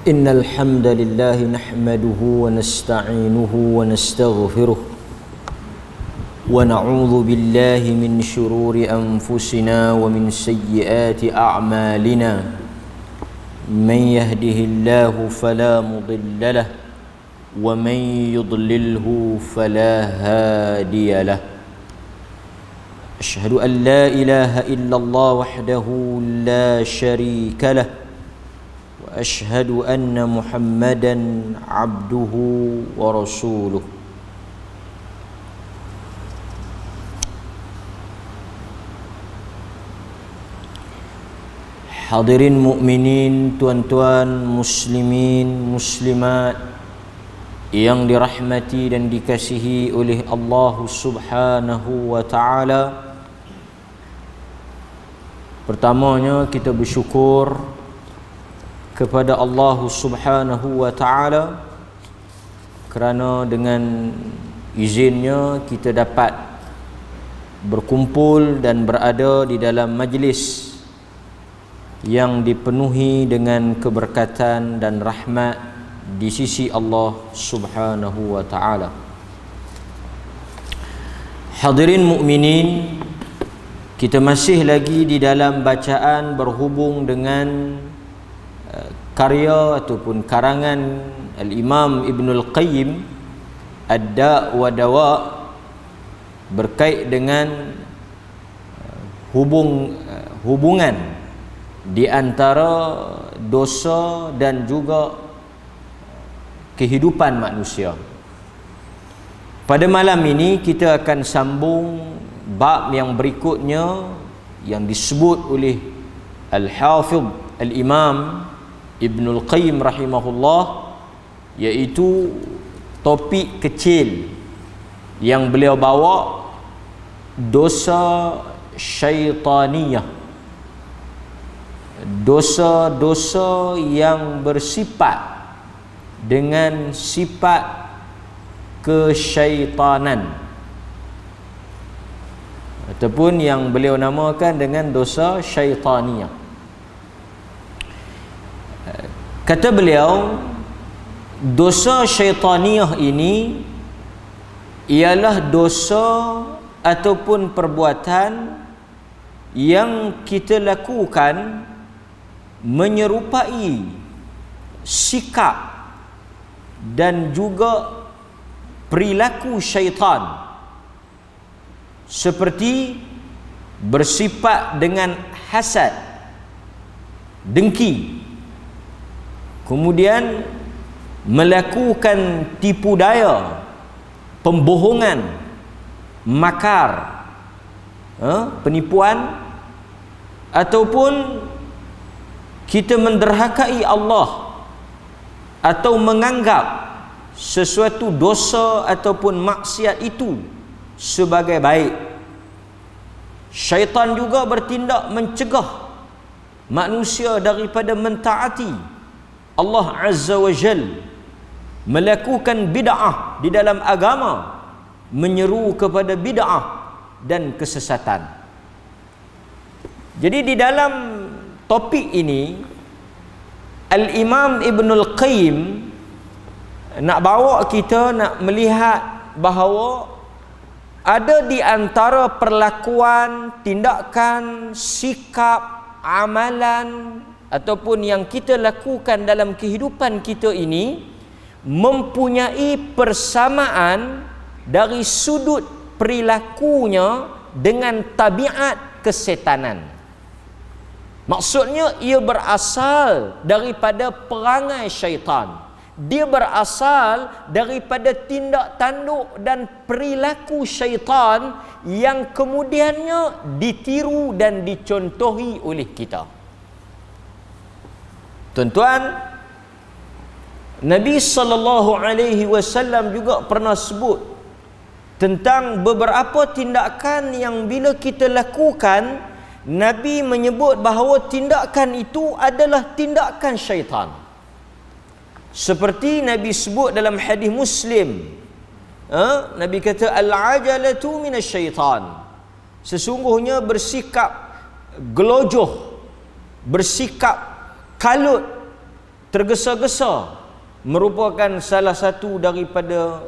إن الحمد لله نحمده ونستعينه ونستغفره ونعوذ بالله من شرور أنفسنا ومن سيئات أعمالنا من يهده الله فلا مضل له ومن يضلله فلا هادي له أشهد أن لا إله إلا الله وحده لا شريك له وأشهد أن محمدا عبده ورسوله Hadirin mukminin, tuan-tuan, muslimin, muslimat yang dirahmati dan dikasihi oleh Allah Subhanahu wa taala. Pertamanya kita bersyukur kepada Allah Subhanahu wa taala kerana dengan izinnya kita dapat berkumpul dan berada di dalam majlis yang dipenuhi dengan keberkatan dan rahmat di sisi Allah Subhanahu wa taala. Hadirin mukminin, kita masih lagi di dalam bacaan berhubung dengan karya ataupun karangan Al-Imam Ibnul Qayyim Ad-Da' wa Dawa' berkait dengan hubungan di antara dosa dan juga kehidupan manusia. Pada malam ini kita akan sambung bab yang berikutnya yang disebut oleh Al-Hafidh Al-Imam Ibnul Qayyim rahimahullah, iaitu topik kecil yang beliau bawa, dosa syaitaniyah, dosa-dosa yang bersifat dengan sifat kesyaitanan, ataupun yang beliau namakan dengan dosa syaitaniyah. Kata beliau, dosa syaitaniyah ini ialah dosa ataupun perbuatan yang kita lakukan menyerupai sikap dan juga perilaku syaitan, seperti bersifat dengan hasad, dengki, kemudian melakukan tipu daya, pembohongan, makar, penipuan, ataupun kita menderhakai Allah atau menganggap sesuatu dosa ataupun maksiat itu sebagai baik. Syaitan juga bertindak mencegah manusia daripada mentaati Allah Azza wa Jal, melakukan bid'ah di dalam agama, menyeru kepada bid'ah dan kesesatan. Jadi di dalam topik ini Al-Imam Ibnul Qayyim nak bawa kita nak melihat bahawa ada di antara perlakuan, tindakan, sikap, amalan ataupun yang kita lakukan dalam kehidupan kita ini mempunyai persamaan dari sudut perilakunya dengan tabiat kesetanan. Maksudnya ia berasal daripada perangai syaitan. Dia berasal daripada tindak tanduk dan perilaku syaitan yang kemudiannya ditiru dan dicontohi oleh kita. Tuan-tuan, Nabi SAW juga pernah sebut tentang beberapa tindakan yang bila kita lakukan, Nabi menyebut bahawa tindakan itu adalah tindakan syaitan. Seperti Nabi sebut dalam hadis Muslim, Nabi kata al-ajalatu minasyaitan. Sesungguhnya bersikap gelojoh, bersikap kalut tergesa-gesa merupakan salah satu daripada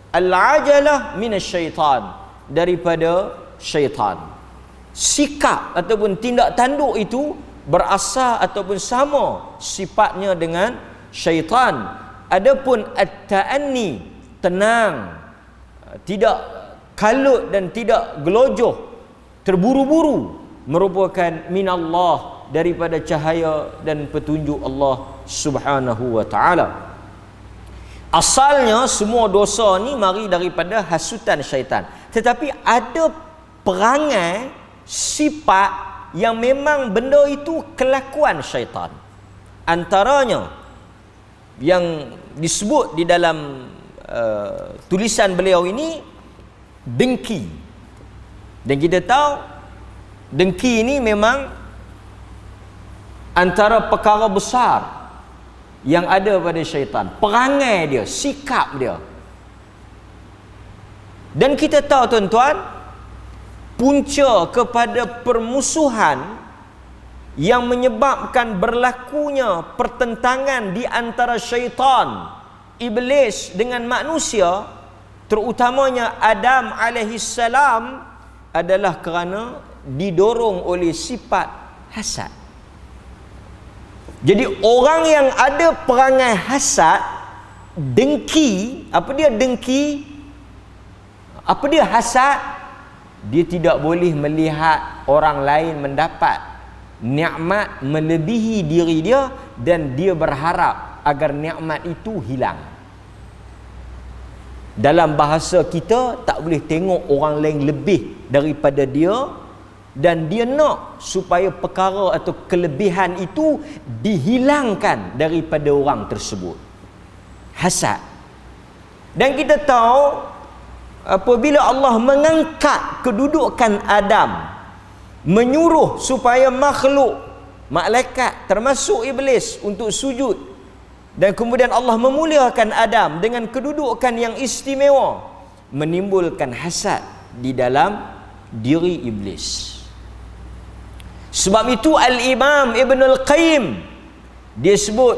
al-ajalah minasyaitan, daripada syaitan. Sikap ataupun tindak tanduk itu berasal ataupun sama sifatnya dengan syaitan. Adapun at-ta'anni, tenang, tidak kalut dan tidak gelojoh, terburu-buru, merupakan minallah, daripada cahaya dan petunjuk Allah Subhanahu wa taala. Asalnya semua dosa ni mari daripada hasutan syaitan. Tetapi ada perangai, sifat yang memang benda itu kelakuan syaitan. Antaranya yang disebut di dalam tulisan beliau ini, dengki. Dan kita tahu dengki ini memang antara perkara besar yang ada pada syaitan. Perangai dia, sikap dia. Dan kita tahu tuan-tuan, punca kepada permusuhan yang menyebabkan berlakunya pertentangan di antara syaitan, iblis dengan manusia, terutamanya Adam alaihissalam, adalah kerana didorong oleh sifat hasad. Jadi orang yang ada perangai hasad, dengki, apa dia dengki? Apa dia hasad? Dia tidak boleh melihat orang lain mendapat nikmat melebihi diri dia, dan dia berharap agar nikmat itu hilang. Dalam bahasa kita, tak boleh tengok orang lain lebih daripada dia, dan dia nak supaya perkara atau kelebihan itu dihilangkan daripada orang tersebut. Hasad. Dan kita tahu apabila Allah mengangkat kedudukan Adam, menyuruh supaya makhluk, malaikat termasuk iblis untuk sujud, dan kemudian Allah memuliakan Adam dengan kedudukan yang istimewa, menimbulkan hasad di dalam diri iblis. Sebab itu Al-Imam Ibn Al-Qayyim, dia sebut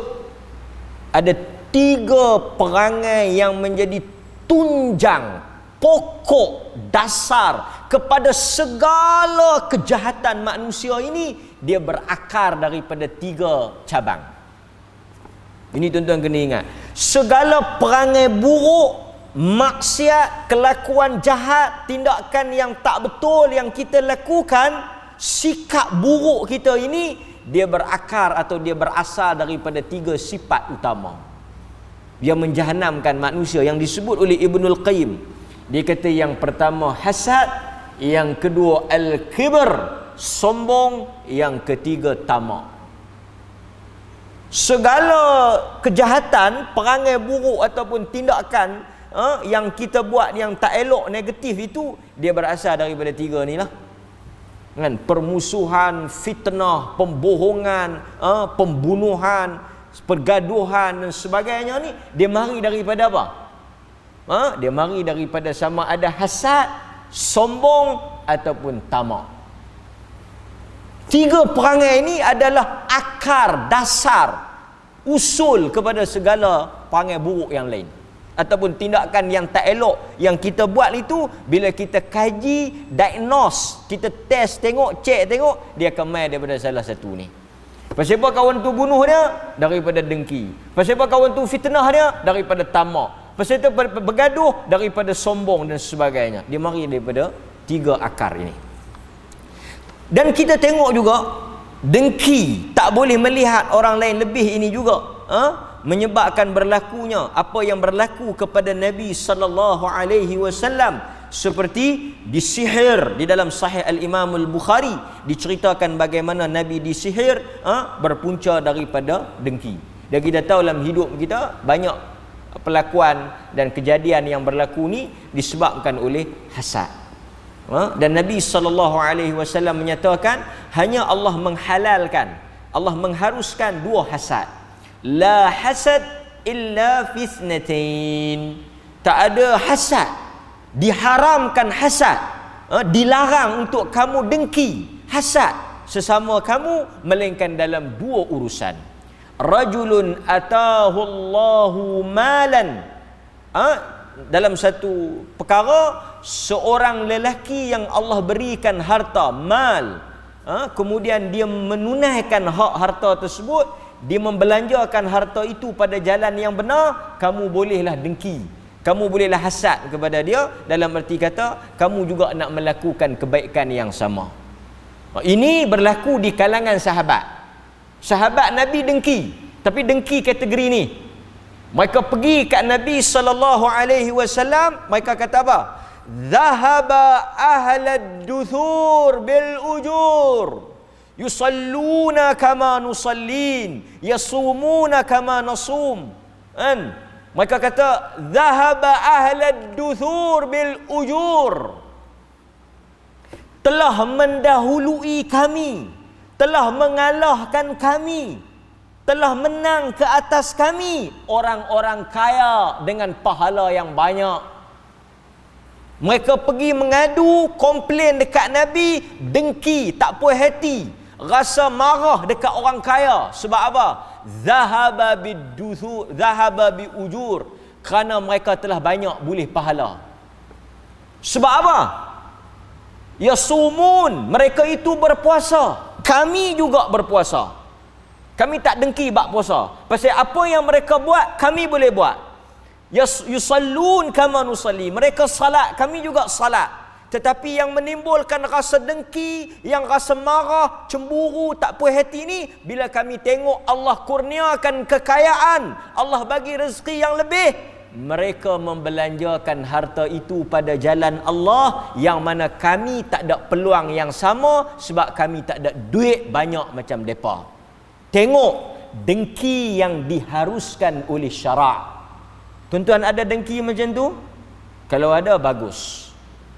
ada 3 perangai yang menjadi tunjang, pokok, dasar kepada segala kejahatan manusia ini. Dia berakar daripada 3 cabang. Ini tuan-tuan kena ingat. Segala perangai buruk, maksiat, kelakuan jahat, tindakan yang tak betul yang kita lakukan, sikap buruk kita ini, dia berakar atau dia berasal daripada 3 sifat utama yang menjahanamkan manusia, yang disebut oleh Ibnul Qayyim. Dia kata yang pertama hasad, yang kedua al-kibr, sombong, yang ketiga tamak. Segala kejahatan, perangai buruk ataupun tindakan yang kita buat yang tak elok, negatif itu, dia berasal daripada 3 ni lah. Kan? Permusuhan, fitnah, pembohongan, pembunuhan, pergaduhan dan sebagainya ni, dia mari daripada apa? Dia mari daripada sama ada hasad, sombong ataupun tamak. 3 perangai ini adalah akar, dasar, usul kepada segala perangai buruk yang lain ataupun tindakan yang tak elok yang kita buat itu. Bila kita kaji, diagnose, kita test, tengok, cek, tengok, dia akan main daripada salah satu ni. Pasal apa kawan tu bunuh dia? Daripada dengki. Pasal apa kawan tu fitnah dia? Daripada tamak. Pasal itu bergaduh? Daripada sombong dan sebagainya. Dia mari daripada 3 akar ini. Dan kita tengok juga dengki, tak boleh melihat orang lain lebih, ini juga menyebabkan berlakunya apa yang berlaku kepada Nabi sallallahu alaihi wasallam, seperti disihir. Di dalam Sahih Al-Imam Al-Bukhari diceritakan bagaimana Nabi disihir, berpunca daripada dengki. Dan kita tahu dalam hidup kita banyak perlakuan dan kejadian yang berlaku ni disebabkan oleh hasad. Dan Nabi sallallahu alaihi wasallam menyatakan hanya Allah menghalalkan, Allah mengharuskan 2 hasad. La hasad illa fi ithnatain. Tak ada hasad, diharamkan hasad, dilarang untuk kamu dengki, hasad sesama kamu, melainkan dalam 2 urusan. rajulun atahu Allahu malan, dalam satu perkara, seorang lelaki yang Allah berikan harta, mal, kemudian dia menunaikan hak harta tersebut, dia membelanjakan harta itu pada jalan yang benar, kamu bolehlah dengki, kamu bolehlah hasad kepada dia, dalam arti kata kamu juga nak melakukan kebaikan yang sama. Ini berlaku di kalangan sahabat. Sahabat Nabi dengki, tapi dengki kategori ni. Mereka pergi kat Nabi sallallahu alaihi wasallam, mereka kata apa? Dhahaba ahlad duthur bil ujur, yusalluna kama nusallin, yasumuna kama nasum. Kan? Mereka kata dhahaba ahlad duthur bil ujur, telah mendahului kami, telah mengalahkan kami, telah menang ke atas kami orang-orang kaya dengan pahala yang banyak. Mereka pergi mengadu, komplain dekat Nabi, dengki, tak puas hati, rasa marah dekat orang kaya. Sebab apa? Zahaba biduthur, zahaba biujur, kerana mereka telah banyak boleh pahala. Sebab apa? Yasumun, mereka itu berpuasa, kami juga berpuasa. Kami tak dengki bab puasa. Pasal apa yang mereka buat, kami boleh buat. Yusallun kama nusalli, mereka salat, kami juga salat. Tetapi yang menimbulkan rasa dengki, yang rasa marah, cemburu, tak puas hati ni, bila kami tengok Allah kurniakan kekayaan, Allah bagi rezeki yang lebih, mereka membelanjakan harta itu pada jalan Allah, yang mana kami tak ada peluang yang sama sebab kami tak ada duit banyak macam mereka. Tengok dengki yang diharuskan oleh syarak. Tuan-tuan ada dengki macam tu? Kalau ada, bagus.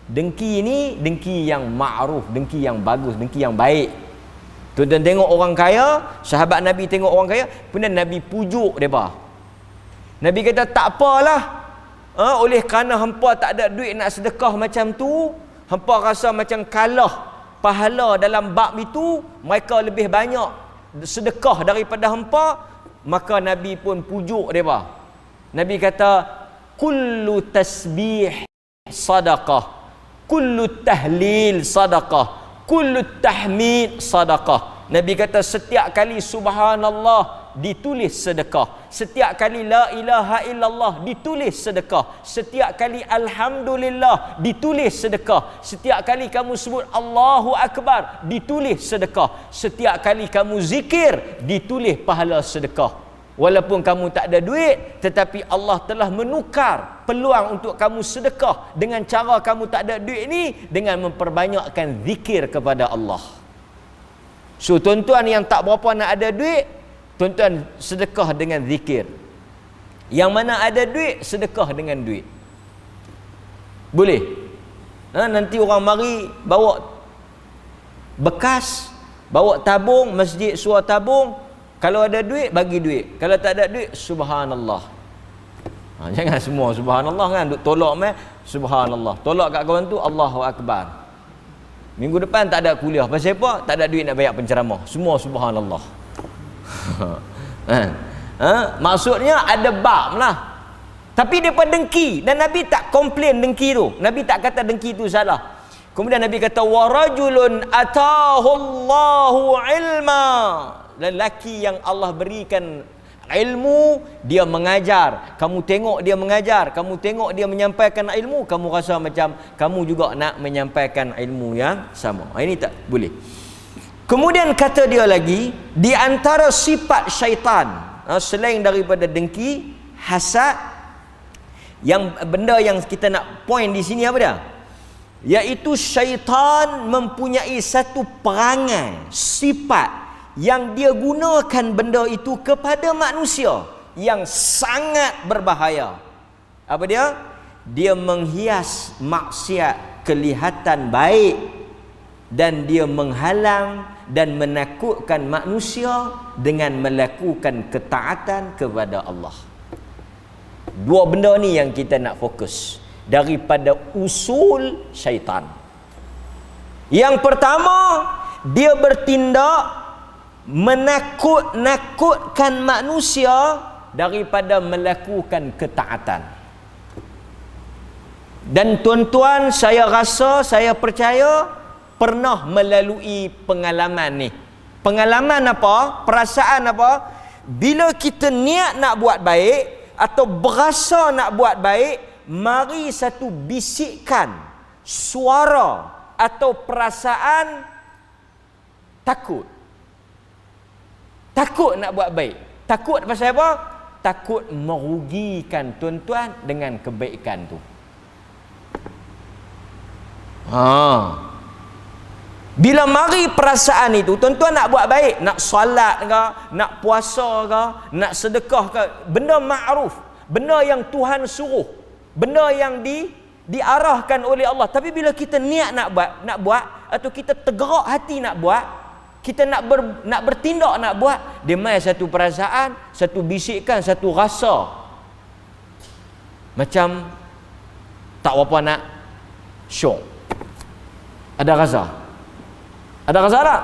Dengki ni dengki yang ma'ruf, dengki yang bagus, dengki yang baik. Tuan-tuan tengok orang kaya, sahabat Nabi tengok orang kaya, kemudian Nabi pujuk mereka. Nabi kata tak apalah, oleh kerana hampa tak ada duit nak sedekah macam tu, hampa rasa macam kalah pahala dalam bab itu, mereka lebih banyak sedekah daripada hampa, maka Nabi pun pujuk mereka. Nabi kata kullu tasbih sadaqah, kullu tahlil sadaqah, kullu tahmid sadaqah. Nabi kata setiap kali subhanallah ditulis sedekah, setiap kali la ilaha illallah ditulis sedekah, setiap kali alhamdulillah ditulis sedekah, setiap kali kamu sebut Allahu Akbar ditulis sedekah, setiap kali kamu zikir ditulis pahala sedekah. Walaupun kamu tak ada duit, tetapi Allah telah menukar peluang untuk kamu sedekah dengan cara kamu tak ada duit ni, dengan memperbanyakkan zikir kepada Allah. So tuan-tuan yang tak berapa nak ada duit, tuan-tuan sedekah dengan zikir. Yang mana ada duit, sedekah dengan duit. Boleh? Nanti orang mari bawa bekas, bawa tabung, masjid suruh tabung. Kalau ada duit, bagi duit. Kalau tak ada duit, subhanallah. Jangan semua subhanallah kan, duk tolak meh, subhanallah. Tolak kat kawan tu, Allahu Akbar. Minggu depan tak ada kuliah. Pasal apa? Tak ada duit nak bayar penceramah. Semua subhanallah. Maksudnya ada bab lah. Tapi depa dengki, dan Nabi tak komplain dengki tu. Nabi tak kata dengki tu salah. Kemudian Nabi kata wa rajulun atahu Allahu ilma, lelaki yang Allah berikan ilmu, dia mengajar. Kamu tengok dia mengajar, kamu tengok dia menyampaikan ilmu, kamu rasa macam kamu juga nak menyampaikan ilmu yang sama. Ini tak boleh. Kemudian kata dia lagi, di antara sifat syaitan, selain daripada dengki, hasad, yang benda yang kita nak point di sini apa dia? Iaitu syaitan mempunyai satu perangai, sifat yang dia gunakan benda itu kepada manusia yang sangat berbahaya. Apa dia? Dia menghias maksiat kelihatan baik, dan dia menghalang dan menakutkan manusia dengan melakukan ketaatan kepada Allah. Dua benda ni yang kita nak fokus daripada usul syaitan. Yang pertama, dia bertindak menakut-nakutkan manusia daripada melakukan ketaatan. Dan tuan-tuan, saya rasa, saya percaya pernah melalui pengalaman ni. Pengalaman apa? Perasaan apa? Bila kita niat nak buat baik atau berasa nak buat baik, mari satu bisikan, suara atau perasaan takut. Takut nak buat baik. Takut pasal apa? Takut merugikan tuan-tuan dengan kebaikan tu. Bila mari perasaan itu, tuan-tuan nak buat baik, nak solat ke, nak puasa ke, nak sedekah ke, benda ma'ruf, benda yang Tuhan suruh, benda yang diarahkan oleh Allah. Tapi bila kita niat nak buat atau kita tergerak hati nak buat, kita nak bertindak nak buat, dia mai satu perasaan, satu bisikan, satu rasa macam tak apa nak syok. Ada rasa? Ada rasa tak?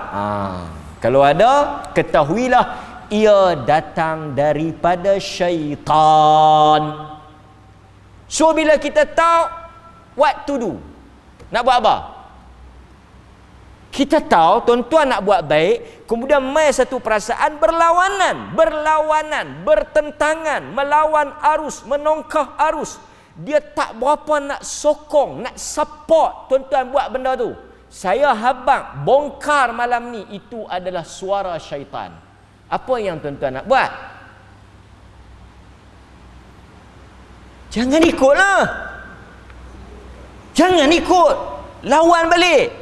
Kalau ada, ketahuilah ia datang daripada syaitan. So bila kita tahu what to do, nak buat apa? Kita tahu tuan-tuan nak buat baik, kemudian mai satu perasaan berlawanan, bertentangan, melawan arus, menongkah arus. Dia tak berapa nak sokong, nak support tuan-tuan buat benda tu. Saya habang bongkar malam ni, itu adalah suara syaitan. Apa yang tuan-tuan nak buat? Jangan ikutlah. Jangan ikut. Lawan balik.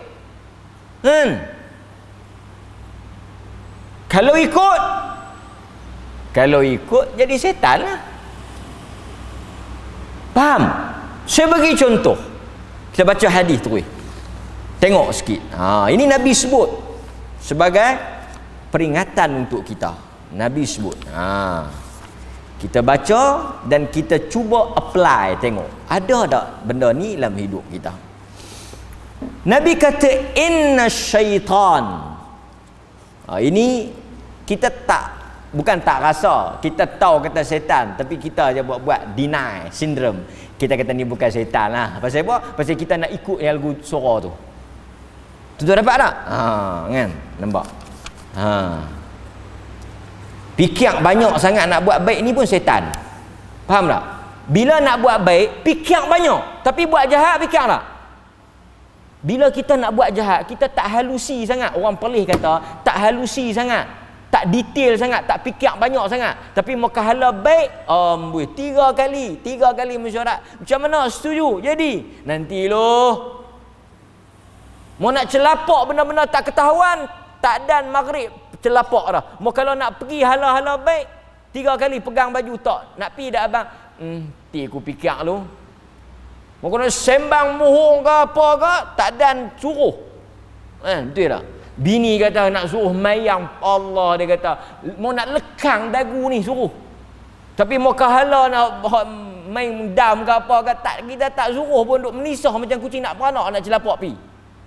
Kalau ikut jadi setan lah. Faham? Saya bagi contoh. Kita baca hadis tu. Tengok sikit. Ini Nabi sebut sebagai peringatan untuk kita. Nabi sebut. Kita baca dan kita cuba apply, tengok. Ada tak benda ni dalam hidup kita? Nabi kata inna syaitan. Ini kita bukan tak rasa, kita tahu kata setan, tapi kita je buat deny syndrome. Kita kata ni bukan setan lah. Pasal apa? Pasal kita nak ikut yang lagu suara tu. Tu dapat tak? Kan? Nampak? Fikir banyak sangat nak buat baik ni pun setan. Faham tak? Bila nak buat baik, fikir banyak, tapi buat jahat fikir tak? Bila kita nak buat jahat, kita tak halusi sangat. Orang Perlis kata tak halusi sangat, tak detail sangat, tak fikir banyak sangat. Tapi makahala baik, 3 kali mesyuarat. Macam mana setuju? Jadi nanti loh, mau nak celapak benda-benda tak ketahuan, tak dan maghrib celapak dah. Mau kalau nak pergi hala-hala baik, 3 kali pegang baju tak. Nak pergi dah abang, nanti aku fikir lu. Mau kena sembang mohong ke apa ke, tak dan suruh. Betul tak? Bini kata nak suruh mayang, Allah dia kata mau nak lekang dagu ni suruh. Tapi mau kahala nak main dam ke apa ke, tak, kita tak suruh pun duk menisah macam kucing nak beranak nak celapak pi.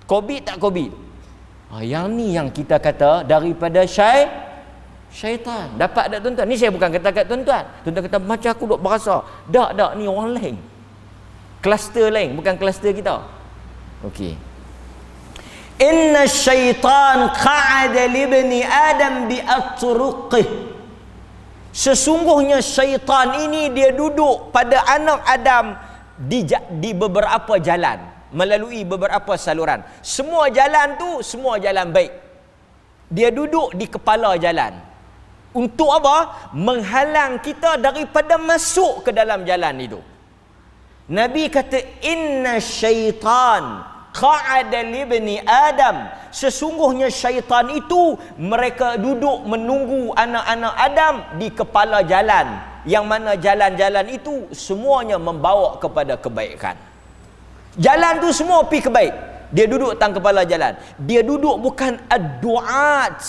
Covid tak covid. Yang ni yang kita kata daripada syaitan. Dapat tak tuan-tuan? Ni saya bukan kata kat tuan-tuan. Tuan-tuan kata macam aku duk berasa. Tak, ni orang lain. Kluster lain, bukan kluster kita. Okey. Inna syaitan qa'ada li ibni Adam bi atruqih. Sesungguhnya syaitan ini dia duduk pada anak Adam di beberapa jalan, melalui beberapa saluran. Semua jalan tu semua jalan baik. Dia duduk di kepala jalan. Untuk apa? Menghalang kita daripada masuk ke dalam jalan itu. Nabi kata inna syaitan qa'ada li ibni Adam. Sesungguhnya syaitan itu mereka duduk menunggu anak-anak Adam di kepala jalan, yang mana jalan-jalan itu semuanya membawa kepada kebaikan. Jalan tu semua pergi kebaik. Dia duduk tang kepala jalan. Dia duduk bukan ad-du'at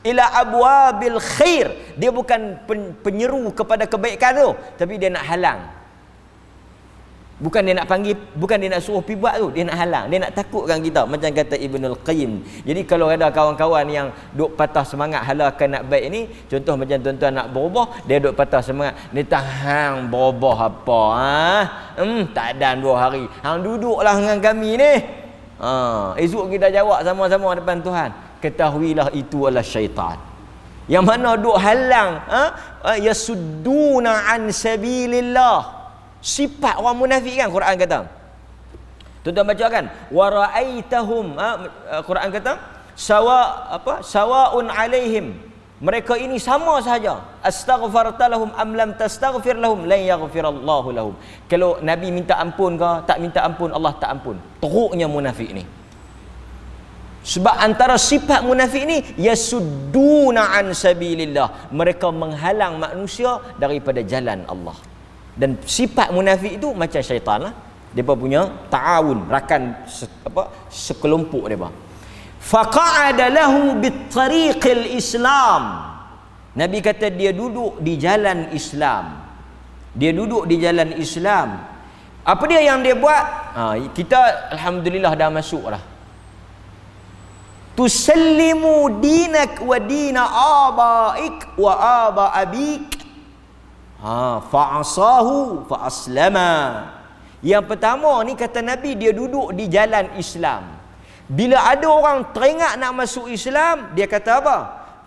ila abwabil khair. Dia bukan penyeru kepada kebaikan tu, tapi dia nak halang. Bukan dia nak panggil, bukan dia nak suruh pergi buat tu, dia nak halang, dia nak takutkan kita, macam kata Ibnul Qayyim. Jadi kalau ada kawan-kawan yang duk patah semangat halakan nak baik ni, contoh macam tuan-tuan nak berubah, dia duk patah semangat, dia tahan berubah apa tak ada 2 hari. Hang duduklah dengan kami ni. Esok kita jawab sama-sama depan Tuhan. Ketahuilah itu adalah syaitan. Yang mana duk halang, yasudduna an sabilillah. Sifat orang munafik kan Quran kata. Tuan-tuan baca kan, wa ra'aitahum, Quran kata sawaun alaihim, mereka ini sama sahaja, astaghfarta lahum am lam tastaghfir lahum lan yaghfirallahu lahum. Kalau Nabi minta ampun ke tak minta ampun, Allah tak ampun. Teruknya munafik ni. Sebab antara sifat munafik ni, yasudduna an sabilillah, mereka menghalang manusia daripada jalan Allah. Dan sifat munafik itu macam syaitan lah. Depa punya ta'awun, rakan sekelompok depa. Faqa'ada lahu bittariqil Islam. Nabi kata dia duduk di jalan Islam. Dia duduk di jalan Islam. Apa dia yang dia buat? Kita alhamdulillah dah masuk dah. Tusallimu dinak wa dina abaik wa aba abik. Fa'asahu fa'aslama. Yang pertama ni kata Nabi, dia duduk di jalan Islam. Bila ada orang teringat nak masuk Islam, dia kata apa?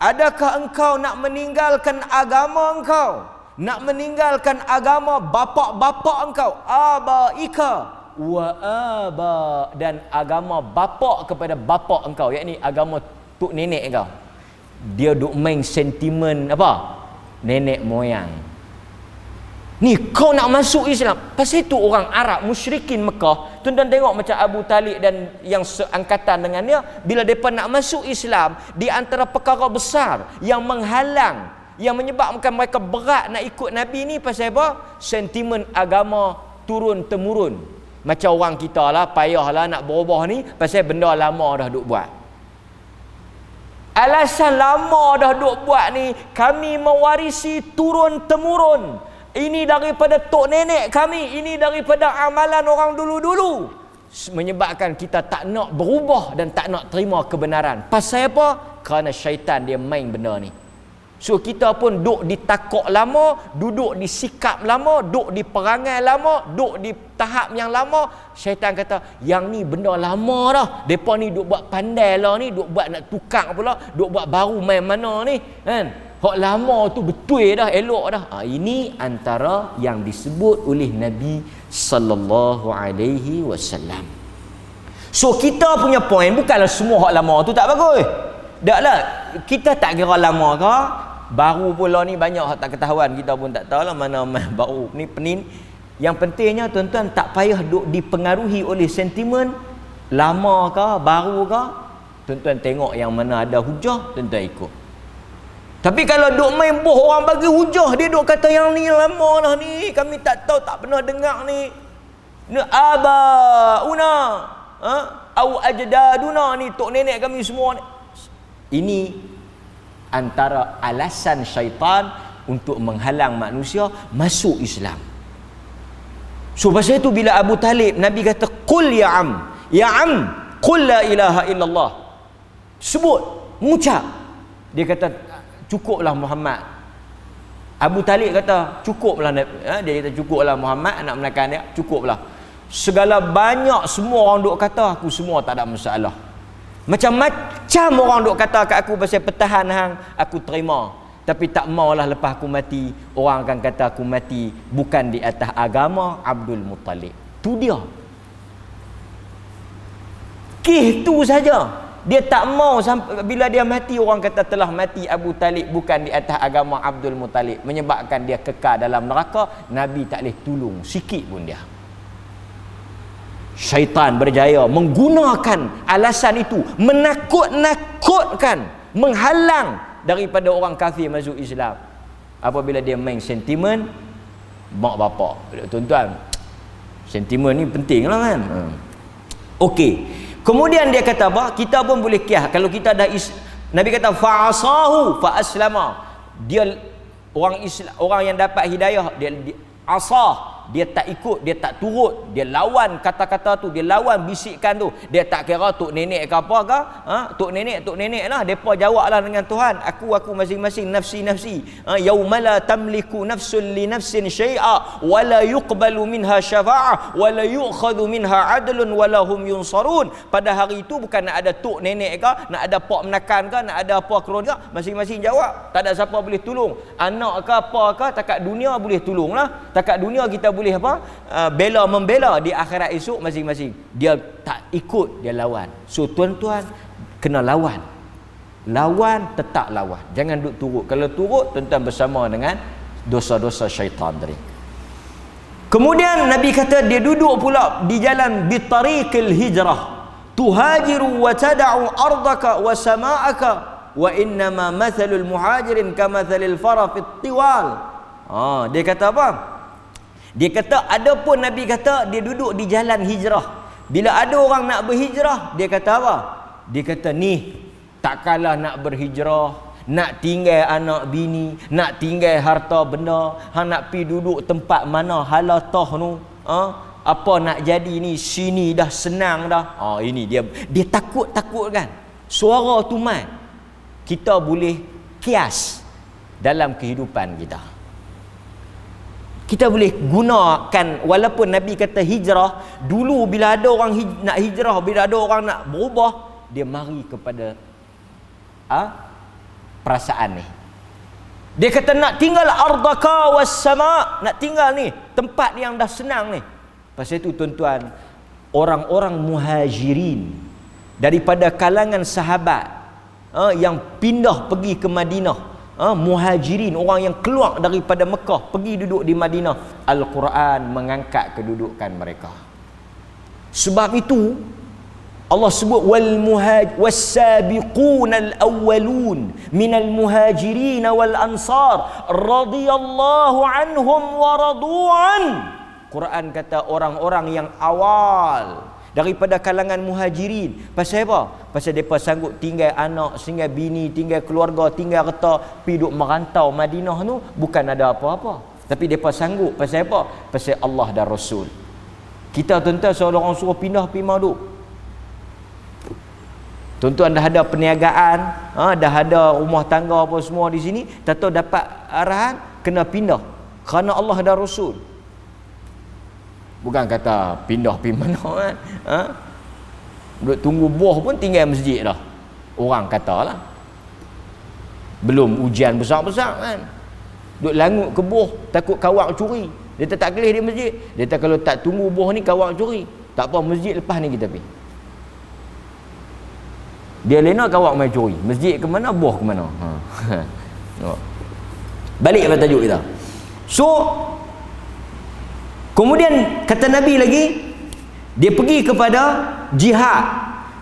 Adakah engkau nak meninggalkan agama engkau? Nak meninggalkan agama bapak-bapak engkau? Abaika wa aba, dan agama bapak kepada bapak engkau, yakni agama tok nenek engkau. Dia duk main sentimen apa? Nenek moyang. Ni kau nak masuk Islam. Pasal itu orang Arab musyrikin Mekah, tuan-tuan tengok macam Abu Talib dan yang seangkatan dengan dia, bila mereka nak masuk Islam, di antara perkara besar yang menghalang, yang menyebabkan mereka berat nak ikut Nabi ni, pasal apa? Sentimen agama turun temurun. Macam orang kita lah, payahlah nak berubah ni pasal benda lama dah duk buat. Alasan lama dah duk buat ni, kami mewarisi turun temurun. Ini daripada tok nenek kami, ini daripada amalan orang dulu-dulu. Menyebabkan kita tak nak berubah dan tak nak terima kebenaran. Pasal apa? Kerana syaitan dia main benda ni. So kita pun duk di takok lama, duduk di sikap lama, duk di perangai lama, duk di tahap yang lama. Syaitan kata, yang ni benda lama dah. Depa ni duk buat pandai lah ni, duk buat nak tukar pula, duk buat baru main mana ni, kan? Hak lama tu betul dah, elok dah. Ini antara yang disebut oleh Nabi sallallahu alaihi wasallam. So kita punya point bukanlah semua hak lama tu tak bagus. Taklah, kita tak kira lama ke, baru pula ni banyak hak tak ketahuan, kita pun tak tahulah mana baru ni penin. Yang pentingnya tuan-tuan tak payah duk dipengaruhi oleh sentimen lama ke, baru ke. Tuan-tuan tengok yang mana ada hujah, tuan-tuan ikut. Tapi kalau duk main boh, orang bagi hujah, dia duk kata yang ni lama lah ni, kami tak tahu, tak pernah dengar ni. Ni abauna, au ajdaduna, ni tok nenek kami semua ni. Ini antara alasan syaitan untuk menghalang manusia masuk Islam. So pasal itu bila Abu Talib, Nabi kata qul ya am, qul la ilaha illallah. Sebut, mengucap. Dia kata cukuplah Muhammad. Abu Talib kata cukuplah, dia kata cukuplah Muhammad, anak menakan dia, cukuplah. Segala banyak semua orang duk kata, aku semua tak ada masalah. Macam-macam orang duk kata kat aku pasal pertahan hang, aku terima. Tapi tak maulah lepas aku mati, orang akan kata aku mati bukan di atas agama Abdul Muttalib. Tu dia. Gitu saja. Dia tak mau sampai bila dia mati, orang kata telah mati Abu Talib bukan di atas agama Abdul Muttalib, menyebabkan dia kekal dalam neraka. Nabi tak boleh tolong sikit pun dia. Syaitan berjaya menggunakan alasan itu, menakut-nakutkan, menghalang daripada orang kafir masuk Islam. Apabila dia main sentimen mak bapak. Tuan-tuan, sentimen ni penting lah kan. Okey. Kemudian dia kata apa? Kita pun boleh kias. Kalau kita dah Nabi kata fa'asahu fa'aslama. Dia orang Islam, orang yang dapat hidayah, dia asah, dia tak ikut, dia tak turut, dia lawan kata-kata tu, dia lawan bisikan tu. Dia tak kira tok nenek ke apa ke, tok nenek lah, depa jawablah dengan Tuhan, aku masing-masing, nafsi, yaumala tamliku nafsun li nafsin syai'a wa la yuqbalu minha syafa'ah wa la yu'khadhu minha 'adlun wa la hum yunsarun. Pada hari itu bukan nak ada tok nenek ke, nak ada pak menakan ke, nak ada apa keluarga, masing-masing jawab, tak ada siapa boleh tolong. Anak ke apa ke, takat dunia boleh tolonglah, takat dunia kita boleh apa, bela membela. Di akhirat esok masing-masing dia tak ikut, dia lawan. So tuan-tuan kena lawan, tetap lawan, jangan duk turut. Kalau turut, tuan-tuan bersama dengan dosa-dosa syaitan tadi. Kemudian Nabi kata dia duduk pula di jalan bitariqil hijrah, tuhajiru wa tada'u ardaka wa sama'aka wa innama mathalul muhajirin kamathalil fara fit tiwal. Dia kata apa? Dia kata, adapun Nabi kata dia duduk di jalan hijrah. Bila ada orang nak berhijrah, dia kata apa? Dia kata, ni tak kalah nak berhijrah, nak tinggal anak bini, nak tinggal harta benda, hang nak pi duduk tempat mana halatah nu, apa nak jadi ni, sini dah senang dah. Ini dia takut kan. Suara tu mai. Kita boleh kias dalam kehidupan kita. Kita boleh gunakan, walaupun Nabi kata hijrah, dulu bila ada orang nak hijrah, bila ada orang nak berubah, dia mari kepada perasaan ni. Dia kata nak tinggal ardaka was sama', nak tinggal ni tempat yang dah senang ni. Pasal itu tuan-tuan, orang-orang muhajirin daripada kalangan sahabat yang pindah pergi ke Madinah, muhajirin, orang yang keluar daripada Mekah pergi duduk di Madinah, Al-Quran mengangkat kedudukan mereka. Sebab itu Allah sebut was-sabiqunal awwalun minal muhajirin wal ansar radhiyallahu anhum wa radu'an. Quran kata orang-orang yang awal daripada kalangan muhajirin. Pasal apa? Pasal mereka sanggup tinggal anak, tinggal bini, tinggal keluarga, tinggal harta, pergi duduk merantau Madinah tu, bukan ada apa-apa, tapi mereka sanggup. Pasal apa? Pasal Allah dan Rasul. Kita tuan-tuan seorang suruh pindah pergi Maduk, tuan-tuan dah ada perniagaan, dah ada rumah tangga apa semua di sini, tak tahu dapat arahan kena pindah kerana Allah dan Rasul. Bukan kata pindah pergi mana kan. Duduk tunggu buah pun tinggal masjid dah, orang kata lah. Belum ujian besar-besar kan, duduk langut ke buah, takut kawak curi, dia tak kelih di masjid. Dia kata kalau tak tunggu buah ni kawak curi, tak apa, masjid lepas ni kita pergi. Dia lena kawak main curi, masjid ke mana, buah ke mana. Balik pada tajuk kita. So kemudian kata Nabi lagi, dia pergi kepada jihad,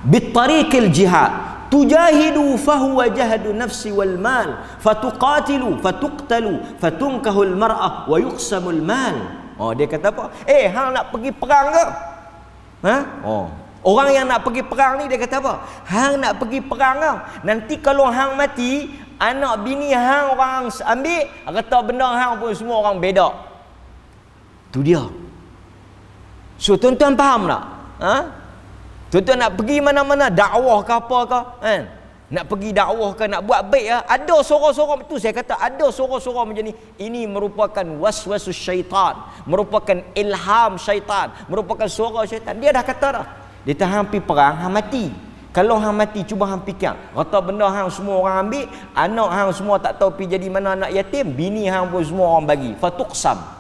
bitariqil jihad, tujahidu fahuwa jahadu nafsi wal mal, fatuqatilu fatuqtalu fatunkahul mar'ah wa yuqsamul mal. Dia kata apa? Hang nak pergi perang ke? Orang yang nak pergi perang ni dia kata apa? Hang nak pergi perang ke? Nanti kalau hang mati, anak bini hang orang ambil, kata benda hang pun semua orang bedak. Tu dia. So tuan-tuan faham tak? Tuan-tuan nak pergi mana-mana, dakwah ke apa ke, kan? Nak pergi dakwah ke, nak buat baik, ada suara-suara. Itu saya kata ada suara-suara macam ni. Ini merupakan waswasus syaitan, merupakan ilham syaitan, merupakan suara syaitan. Dia dah kata dah, dia tak hang pergi perang, hang mati. Kalau hang mati, cuba hang fikir, kata benda hang semua orang ambil, anak hang semua tak tahu pergi jadi mana, anak yatim, bini hang pun semua orang bagi, fatuqsam.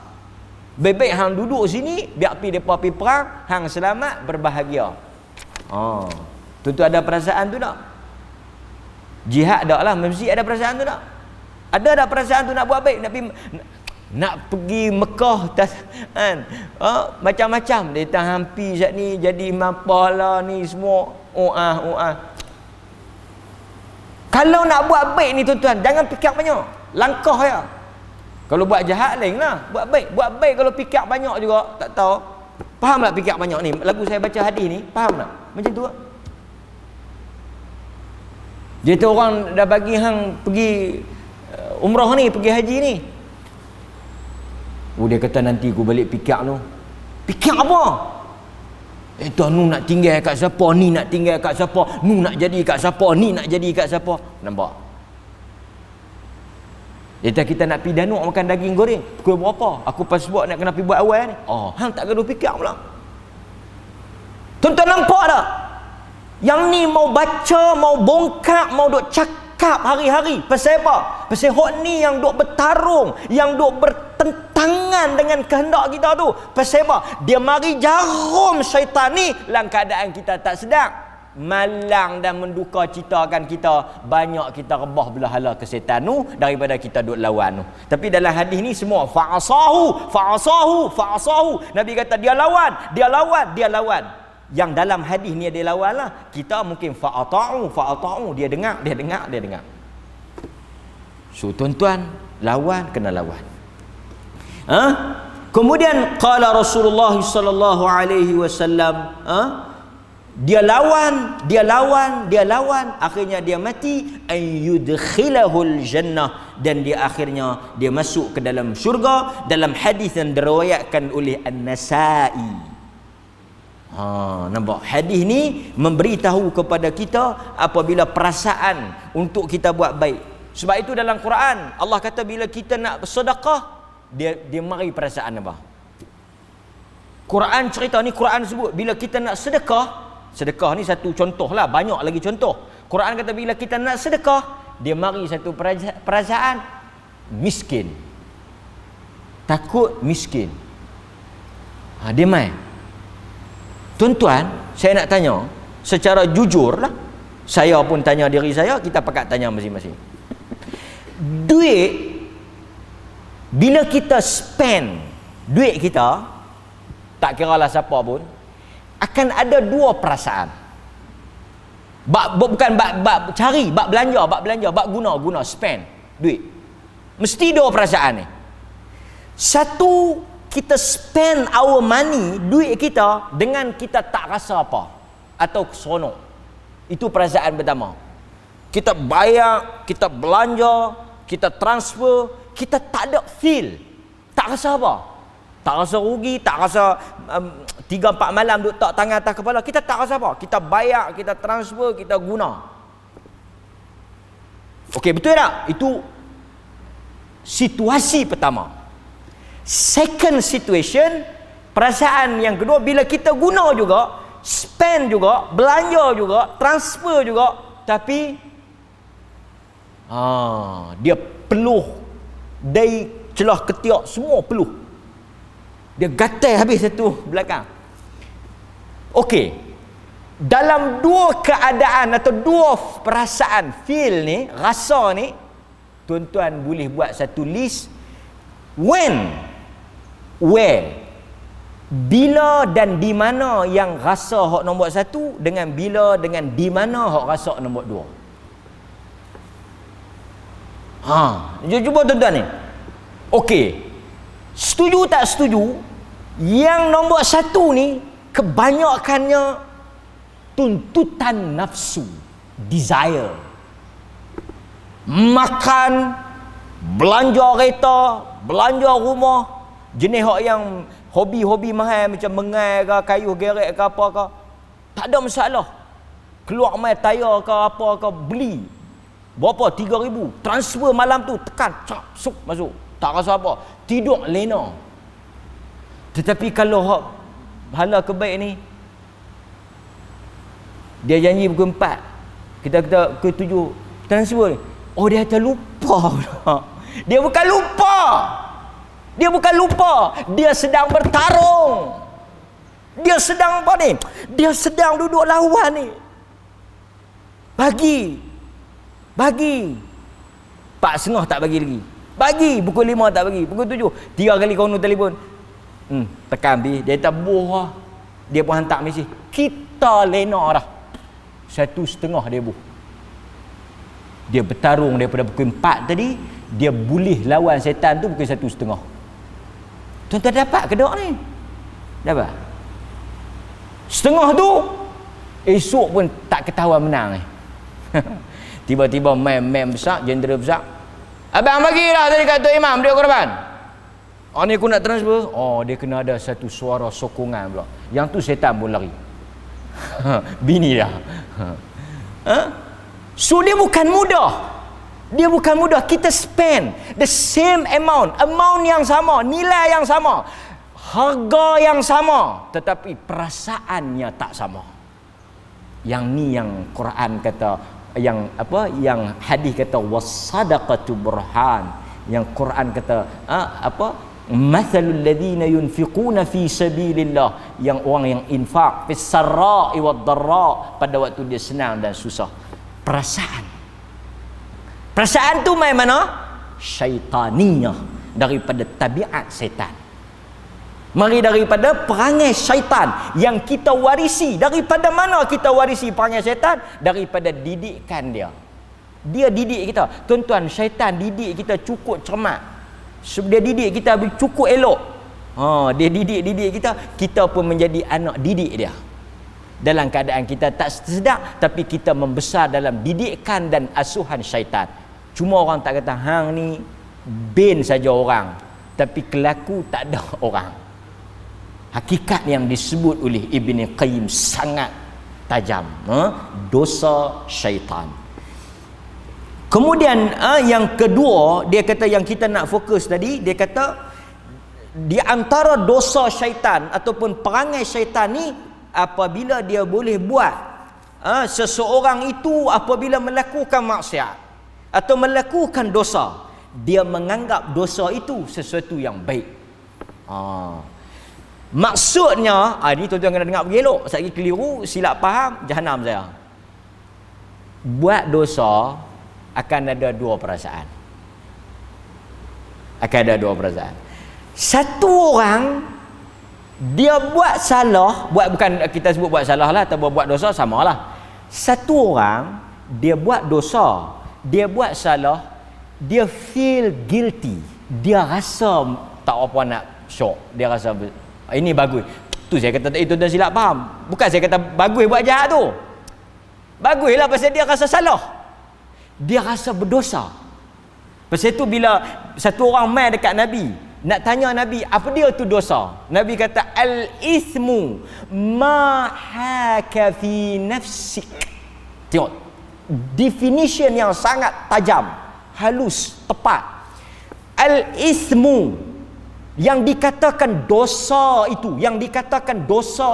Baik-baik hang duduk sini, biar mereka pergi perang, hang selamat, berbahagia. Tentu ada perasaan tu tak? Jihad tak lah, masjid ada perasaan tu tak? Ada perasaan tu nak buat baik, nak pergi Mekah, kan? Macam-macam. Dia tak hampi saat ni, jadi mapalah ni semua. Kalau nak buat baik ni tuan-tuan, jangan fikir banyak, langkah ya. Kalau buat jahat lain lah, buat baik kalau fikir banyak juga, tak tahu. Faham tak fikir banyak ni? Lagu saya baca hadis ni, faham tak? Macam tu tak? Dia tu orang dah bagi hang pergi umrah ni, pergi haji ni. Dia kata nanti aku balik pikir tu. Pikir apa? Itu nu nak tinggal kat siapa, ni nak tinggal kat siapa, nu nak jadi kat siapa, ni nak jadi kat siapa. Nampak? Dia kita nak pergi Danuk makan daging goreng. Pukul berapa? Aku passport nak kena pergi buat awal ni. Oh, hang tak gaduh fikir pula. Tuan-tuan nampak tak? Yang ni mau baca, mau bongkak, mau duk cakap hari-hari. Pasal apa? Pasal hak ni yang duk bertarung, yang duk bertentangan dengan kehendak kita tu. Pasal apa? Dia mari jarum syaitan ni dalam keadaan kita tak sedar. Malang dan menduka citakan kita, banyak kita rebah belah hala ke setan tu daripada kita duk lawan tu. Tapi dalam hadis ni semua fa'asahu. Nabi kata dia lawan. Yang dalam hadis ni dia lawan lah. Kita mungkin fa'ata'u, dia dengar. So tuan-tuan, lawan kena lawan. Kemudian qala Rasulullah sallallahu alaihi wasallam, dia lawan, akhirnya dia mati, ayyudkhilahul jannah, dan dia akhirnya dia masuk ke dalam syurga. Dalam hadis yang diriwayatkan oleh An-Nasa'i. Nampak? Hadis ni memberitahu kepada kita apabila perasaan untuk kita buat baik. Sebab itu dalam Quran Allah kata bila kita nak sedekah, dia mari perasaan apa? Quran cerita ni, Quran sebut bila kita nak sedekah ni satu contoh lah, banyak lagi contoh. Quran kata bila kita nak sedekah, dia mari satu perasaan miskin, takut miskin. Dia mai. Tuan-tuan, saya nak tanya secara jujur lah, saya pun tanya diri saya, kita pakat tanya masing-masing. Duit, bila kita spend duit kita, tak kira lah siapa pun, akan ada dua perasaan. Bukan cari, belanja, guna, spend duit. Mesti dua perasaan ni. Satu, kita spend our money, duit kita, dengan kita tak rasa apa atau seronok. Itu perasaan pertama. Kita bayar, kita belanja, kita transfer, kita tak ada feel, tak rasa apa, tak rasa rugi, tak rasa 3-4 malam duk tak tangan atas kepala, kita tak rasa apa. Kita bayar, kita transfer, kita guna. Okey, betul tak? Itu situasi pertama. Second situation, perasaan yang kedua, bila kita guna juga, spend juga, belanja juga, transfer juga, tapi dia peluh dari celah ketiak semua peluh. Dia gatal habis satu belakang. Okey. Dalam dua keadaan atau dua perasaan, feel ni, rasa ni, tuan-tuan boleh buat satu list. When, where, bila dan di mana yang rasa hak nombor satu, dengan bila dengan di mana hak rasa nombor dua. Cuba tuan-tuan ni. Okey. Setuju tak setuju? Yang nombor satu ni kebanyakannya tuntutan nafsu, desire. Makan, belanja kereta, belanja rumah, jenis hak yang hobi-hobi mahal macam mengai ke, kayu gerek ke apa ke, tak ada masalah. Keluar mai tayar ke apa ke, beli berapa, 3,000, transfer malam tu, tekan, cap, sup, masuk, tak rasa apa, tidur lena. Tetapi kalau hak hala kebaik ni, dia janji pukul 4, kita pukul 7 transfer ni, dia terlupa. Dia bukan lupa, dia sedang bertarung, dia sedang apa ni, dia sedang duduk lawan ni. Bagi 4:30 tak bagi lagi, bagi pukul 5 tak bagi, pukul 7 3 kali kono telefon, tekan habis, dia tak buh, dia pun hantar mesej, kita lena dah 1:30 dia buh. Dia bertarung daripada pukul 4 tadi, dia boleh lawan setan tu pukul 1:30. Tuan-tuan dapat ke tak ni? Dapat. Setengah tu esok pun tak ketahuan menang ni. Tiba-tiba mem besar, jendera besar, abang bagilah tadi kat Tok Imam dia korban. Ni aku nak transfer. Dia kena ada satu suara sokongan pula. Yang tu setan pun lari. Bini dah. So dia bukan mudah. Kita spend the same amount yang sama, nilai yang sama, harga yang sama, tetapi perasaannya tak sama. Yang ni yang Quran kata, yang hadis kata was-sadaqatu burhan, yang Quran kata mathalul ladzina yunfiquna fi sabilillah, yang orang yang infak fis sarra'i wad dharra, pada waktu dia senang dan susah. Perasaan tu main mana? Syaitaniyah, daripada tabiat setan. Mari daripada perangai syaitan yang kita warisi. Daripada mana kita warisi perangai syaitan? Daripada didikan dia. Dia didik kita. Tuan-tuan, syaitan didik kita cukup cermat. Dia didik kita cukup elok. Dia didik kita. Kita pun menjadi anak didik dia. Dalam keadaan kita tak sedar, tapi kita membesar dalam didikan dan asuhan syaitan. Cuma orang tak kata hang ni bin saja orang, tapi kelaku tak ada orang. Hakikat yang disebut oleh Ibn Qayyim sangat tajam. Dosa syaitan. Kemudian yang kedua, dia kata yang kita nak fokus tadi, dia kata di antara dosa syaitan ataupun perangai syaitan ni, apabila dia boleh buat seseorang itu apabila melakukan maksiat atau melakukan dosa, dia menganggap dosa itu sesuatu yang baik. Maksudnya, ni tuan-tuan kena dengar bergelok. Sekali keliru, silap faham, jahanam saya. Buat dosa akan ada dua perasaan. Satu orang, dia buat salah, bukan kita sebut buat salah lah, atau buat dosa, samalah. Satu orang, dia buat dosa, dia buat salah, dia feel guilty, dia rasa tak apa nak syok, dia rasa ini bagus. Tu saya kata itu dah silap faham. Bukan saya kata bagus buat jahat tu. Baguslah pasal dia rasa salah, dia rasa berdosa. Pasal itu bila satu orang mai dekat Nabi, nak tanya Nabi apa dia tu dosa, Nabi kata al-ithmu ma haka fi nafsik. Tengok definition yang sangat tajam, halus, tepat. Al-ithmu, yang dikatakan dosa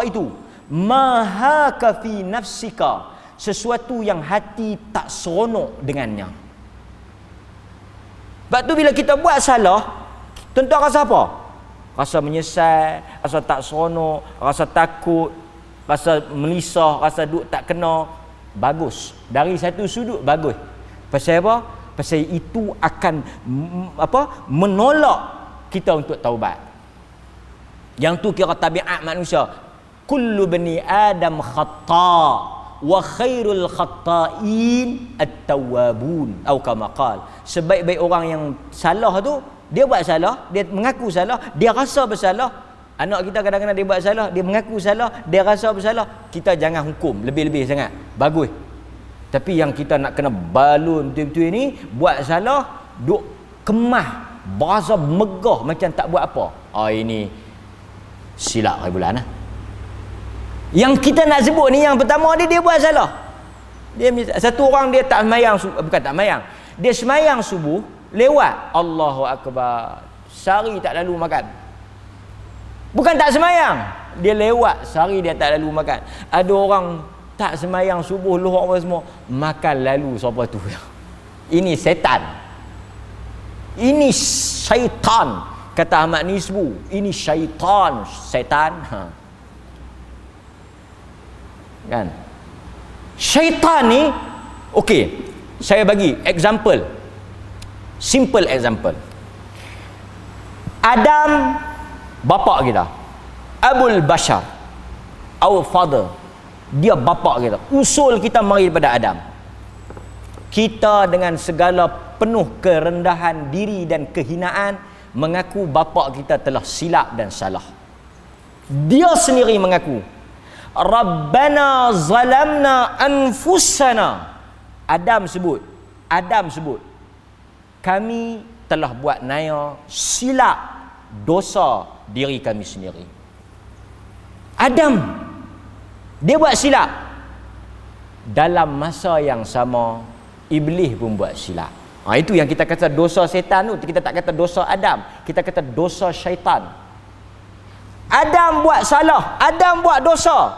itu, maha kafi nafsika, sesuatu yang hati tak seronok dengannya. Sebab tu bila kita buat salah, tuan-tuan rasa apa? Rasa menyesal, rasa tak seronok, rasa takut, rasa melisah, rasa duk tak kena. Bagus, dari satu sudut bagus. Pasal apa? Pasal itu akan menolak kita untuk taubat. Yang tu kira tabiat manusia. Kullu bani Adam khata' wa khairul khata'in at-tawwabun, atau kama qala. Sebaik-baik orang yang salah tu, dia buat salah, dia mengaku salah, dia rasa bersalah. Anak kita kadang-kadang dia buat salah, dia mengaku salah, dia rasa bersalah. Kita jangan hukum lebih-lebih sangat. Bagus. Tapi yang kita nak kena balun betul-betul ini, buat salah, duk kemah, berasa megah macam tak buat apa. Ini silap hari bulan lah. Yang kita nak sebut ni, yang pertama dia buat salah. Satu orang dia tak semayang, bukan tak semayang, dia semayang subuh, lewat Allahu Akbar, sehari tak lalu makan. Bukan tak semayang, dia lewat sehari dia tak lalu makan. Ada orang tak semayang subuh, luhur apa semua, makan lalu siapa tu. Ini setan. Ini syaitan. Kata Ahmad Nisbu, ini syaitan, setan. Kan? Syaitan ni, okey, saya bagi example. Simple example. Adam, bapa kita, Abul Bashar, our father, dia bapa kita, usul kita mari daripada Adam. Kita dengan segala penuh kerendahan diri dan kehinaan mengaku bapa kita telah silap dan salah. Dia sendiri mengaku, Rabbana zalamna anfusana. Adam sebut, kami telah buat naya silap dosa diri kami sendiri. Adam, dia buat silap. Dalam masa yang sama, Iblis pun buat silap. Itu yang kita kata dosa setan tu. Kita tak kata dosa Adam, kita kata dosa syaitan. Adam buat salah, Adam buat dosa,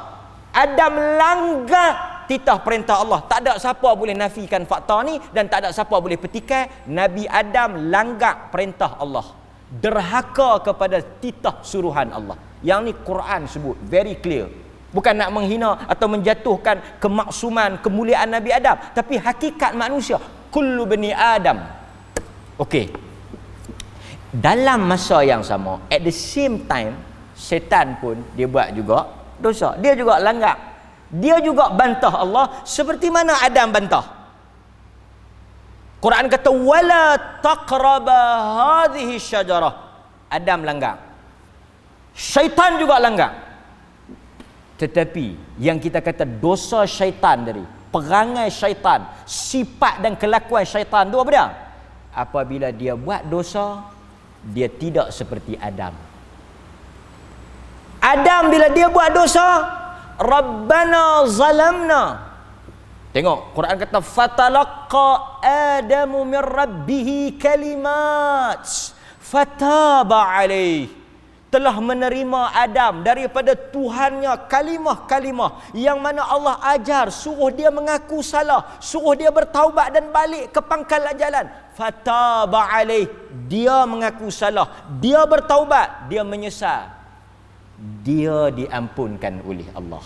Adam langgar titah perintah Allah. Tak ada siapa boleh nafikan fakta ni, dan tak ada siapa boleh petikai. Nabi Adam langgar perintah Allah, derhaka kepada titah suruhan Allah. Yang ni Quran sebut very clear. Bukan nak menghina atau menjatuhkan kemaksuman, kemuliaan Nabi Adam, tapi hakikat manusia, kullu bani Adam. Okey. Dalam masa yang sama, at the same time, setan pun dia buat juga dosa. Dia juga langgar. Dia juga bantah Allah seperti mana Adam bantah. Quran kata wala taqraba hadhihi syajarah. Adam langgar. Syaitan juga langgar. Tetapi yang kita kata dosa syaitan tadi, perangai syaitan, sifat dan kelakuan syaitan tu apa dia? Apabila dia buat dosa, dia tidak seperti Adam. Adam bila dia buat dosa, Rabbana zalamna. Tengok, Quran kata fatalaqa Adamu min rabbihi kalimat fataba alaih. Telah menerima Adam daripada Tuhannya kalimah-kalimah yang mana Allah ajar, suruh dia mengaku salah, suruh dia bertaubat dan balik ke pangkal jalan. Fataba alaih, dia mengaku salah, dia bertaubat, dia menyesal, dia diampunkan oleh Allah.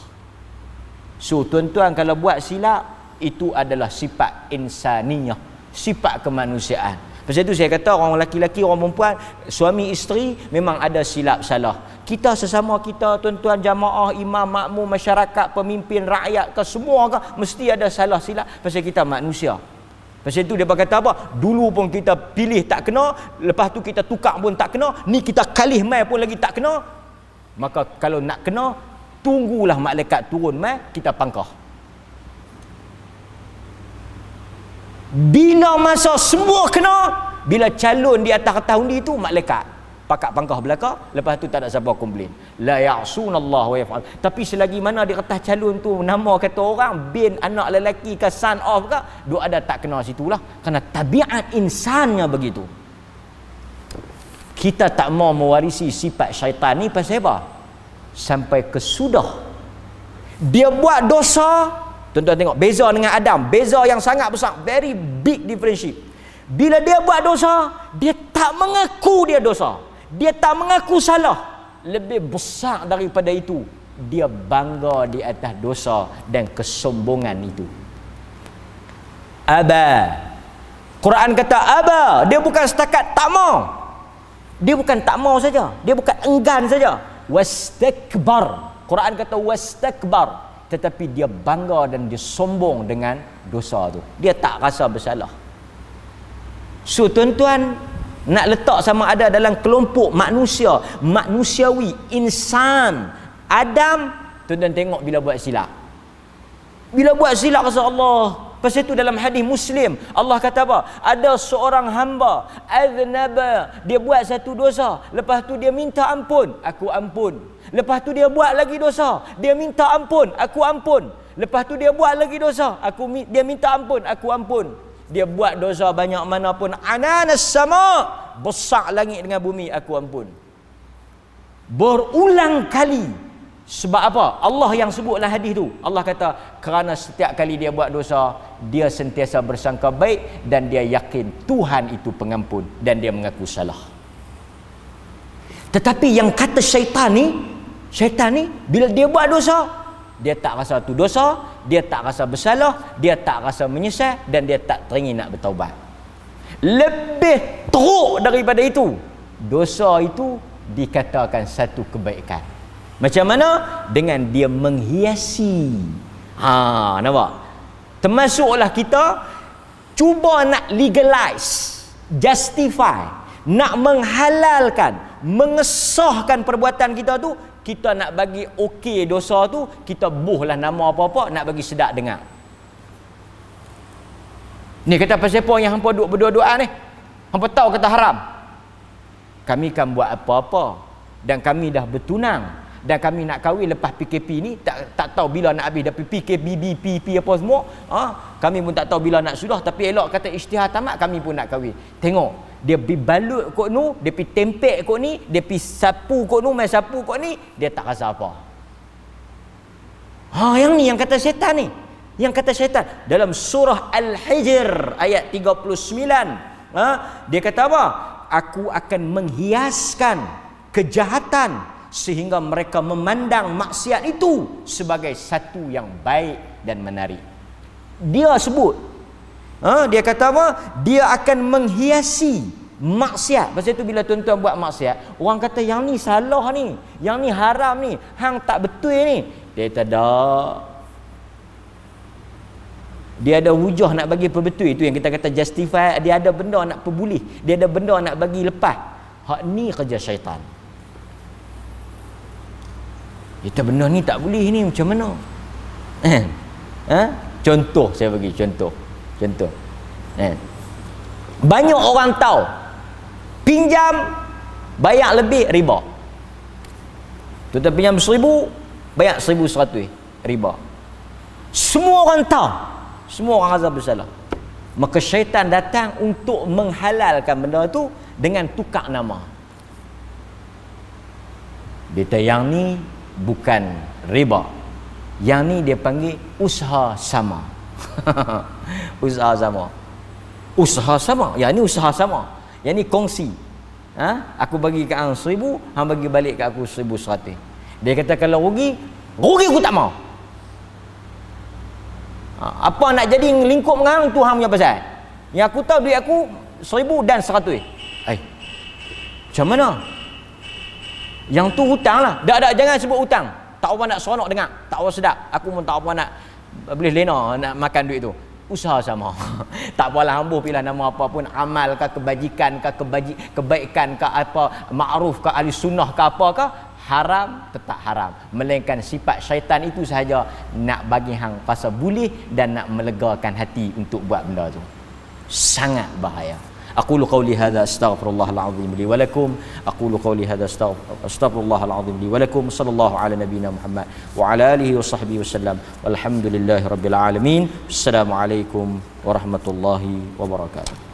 So tuan-tuan, kalau buat silap, itu adalah sifat insaniyah, sifat kemanusiaan. Pasal itu saya kata orang lelaki-lelaki, orang perempuan, suami isteri memang ada silap salah. Kita sesama kita, tuan-tuan jamaah, imam, makmum, masyarakat, pemimpin, rakyat ke semua ke, mesti ada salah silap. Pasal kita manusia. Pasal itu dia kata apa? Dulu pun kita pilih tak kena, lepas tu kita tukar pun tak kena, ni kita kalih mai pun lagi tak kena. Maka kalau nak kena, tunggulah malaikat turun mai, kita pangkah. Bila masa semua kena, bila calon di atas kertas undi tu, malaikat pakat pangkah belakang, lepas tu tak ada siapa komplain. La ya'sunallah wa yaf'al. Tapi selagi mana di kertas calon tu nama kata orang bin anak lelaki ke son of ke, duk ada tak kena situlah, kerana tabiat insannya begitu. Kita tak mau mewarisi sifat syaitan ni pasal apa? Sampai kesudah dia buat dosa. Tuan-tuan tengok beza dengan Adam, beza yang sangat besar, very big differentiate. Bila dia buat dosa, dia tak mengaku dia dosa, dia tak mengaku salah. Lebih besar daripada itu, dia bangga di atas dosa dan kesombongan itu. Aba, Quran kata aba, dia bukan setakat tak mau, dia bukan tak mau saja, dia bukan enggan saja. Wastakbar, Quran kata wastakbar, tetapi dia bangga dan dia sombong dengan dosa tu. Dia tak rasa bersalah. So tuan-tuan, nak letak sama ada dalam kelompok manusia, manusiawi, insan, Adam, tuan-tuan tengok bila buat silap. Bila buat silap rasa Allah. Pasal itu dalam hadis Muslim, Allah kata apa? Ada seorang hamba aznaba, dia buat satu dosa, lepas tu dia minta ampun, aku ampun. Lepas tu dia buat lagi dosa, dia minta ampun, aku ampun. Lepas tu dia buat lagi dosa, dia minta ampun, aku ampun. Dia buat dosa banyak mana pun, ananas sama, besar langit dengan bumi, aku ampun. Berulang kali. Sebab apa? Allah yang sebutlah hadis tu. Allah kata kerana setiap kali dia buat dosa, dia sentiasa bersangka baik dan dia yakin Tuhan itu pengampun dan dia mengaku salah. Tetapi yang kata syaitan ni bila dia buat dosa, dia tak rasa tu dosa, dia tak rasa bersalah, dia tak rasa menyesal dan dia tak teringin nak bertaubat. Lebih teruk daripada itu, dosa itu dikatakan satu kebaikan. Macam mana? Dengan dia menghiasi. Nampak? Termasuklah kita cuba nak legalize, justify, nak menghalalkan, mengesahkan perbuatan kita tu. Kita nak bagi okey dosa tu, kita buhlah nama apa-apa, nak bagi sedap dengar. Ni kata pasal apa yang hampa duk berdoa-doa ni? Hampa tahu kata haram. kami kan buat apa-apa dan kami dah bertunang dan kami nak kahwin lepas PKP ni, tak tahu bila nak habis, tapi PKP apa semua, kami pun tak tahu bila nak sudah, tapi elok kata isytihar tamat, kami pun nak kahwin. Tengok, dia pergi balut kot nu, dia pergi tempek kot ni, dia pergi sapu kot nu, main sapu kot ni, dia tak rasa apa. Yang ni yang kata syaitan ni. Yang kata syaitan dalam surah Al-Hijr ayat 39, dia kata apa? Aku akan menghiaskan kejahatan sehingga mereka memandang maksiat itu sebagai satu yang baik dan menarik. Dia sebut, dia kata apa? Dia akan menghiasi maksiat. Pasal itu bila tuan-tuan buat maksiat, orang kata yang ni salah ni, yang ni haram ni, hang tak betul ni. Dia kata tak. Dia ada hujah nak bagi perbetul. Itu yang kita kata justify. Dia ada benda nak perbulih, dia ada benda nak bagi lepas. Hak ni kerja syaitan. Kita benda ni tak boleh ni, macam mana? Contoh saya bagi contoh. Banyak orang tahu pinjam bayar lebih riba. Tuan pinjam 1,000 bayar 1,100 riba. Semua orang tahu, semua orang rasa bersalah. Maka syaitan datang untuk menghalalkan benda tu dengan tukar nama. Dia kata yang ni bukan riba, yang ni dia panggil usaha sama. Usaha sama, yang ni usaha sama, yang ni kongsi. Aku bagi kat hang 1,000, hang bagi balik kat aku 1,100. Dia kata kalau rugi aku tak mau. Apa nak jadi lingkup dengan hang tu hang punya pasal. Yang aku tahu duit aku 1,000 dan 100. Macam mana? Yang tu hutang lah. Dak, jangan sebut hutang. Tak apa nak seronok dengar, tak apa sedap. Aku pun tak apa nak boleh lena nak makan duit tu. Usaha sama. Tak apalah hambuh pilih nama apa pun, amal ke kebajikan ke kebaikan ke apa, ma'ruf ke ahli sunnah ke apa ke, haram tetap haram. Melainkan sifat syaitan itu sahaja nak bagi hang rasa boleh dan nak melegakan hati untuk buat benda tu. Sangat bahaya. أقول قولي هذا أستغفر الله العظيم لي ولكم أقول قولي هذا أستغفر الله العظيم لي ولكم صلى الله على نبينا محمد وعلى آله وصحبه وسلم والحمد لله رب العالمين. السلام عليكم ورحمة الله وبركاته.